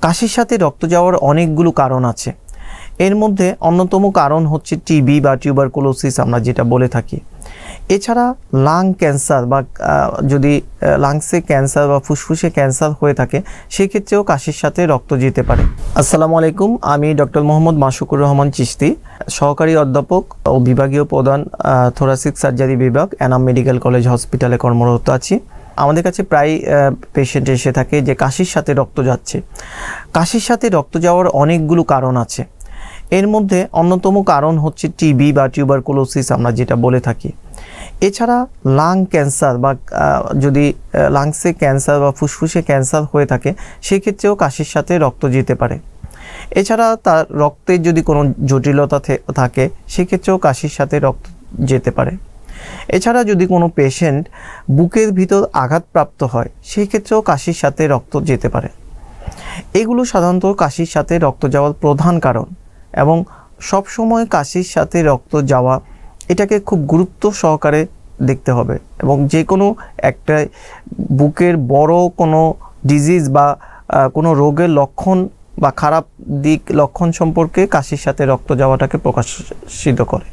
কাশির সাথে রক্ত যাওয়ার অনেকগুলো কারণ আছে। এর মধ্যে অন্যতম কারণ হচ্ছে টিবি বা টিউবারকুলোসিস আমরা যেটা বলে থাকি। এছাড়া লাং ক্যান্সার বা যদি লাংসে ক্যান্সার বা ফুসফুসে ক্যান্সার হয়ে থাকে সেক্ষেত্রেও কাশির সাথে রক্ত যেতে পারে। আসসালামু আলাইকুম, আমি ডক্টর মোহাম্মদ মাসুকুর রহমান চিশতি, সহকারী অধ্যাপক ও বিভাগীয় প্রধান থোরাসিক সার্জারি বিভাগ এনাম মেডিকেল কলেজ হসপিটালে কর্মরত আছি। আমাদের কাছে প্রায় পেশেন্ট এসে থাকে যে কাশির সাথে রক্ত যাচ্ছে। কাশির সাথে রক্ত যাওয়ার অনেকগুলো কারণ আছে। এর মধ্যে অন্যতম কারণ হচ্ছে টিবি বা টিউবারকুলোসিস আমরা যেটা বলে থাকি। এছাড়া লাং ক্যান্সার বা যদি লাংসে ক্যান্সার বা ফুসফুসে ক্যান্সার হয়ে থাকে সেক্ষেত্রেও কাশির সাথে রক্ত যেতে পারে। এছাড়া তার রক্তে যদি কোনো জটিলতা থাকে সেক্ষেত্রেও কাশির সাথে রক্ত যেতে পারে। এছাড়া যদি কোনো পেশেন্ট বুকের ভিতর আঘাতপ্রাপ্ত হয় সেই ক্ষেত্রেও কাশির সাথে রক্ত যেতে পারে। এগুলো সাধারণত কাশির সাথে রক্ত যাওয়ার প্রধান কারণ, এবং সবসময় কাশির সাথে রক্ত যাওয়া এটাকে খুব গুরুত্ব সহকারে দেখতে হবে, এবং যে কোনো একটা বুকের বড় কোনো ডিজিজ বা কোনো রোগের লক্ষণ বা খারাপ দিক লক্ষণ সম্পর্কে কাশির সাথে রক্ত যাওয়াটাকে প্রকাশিত করে।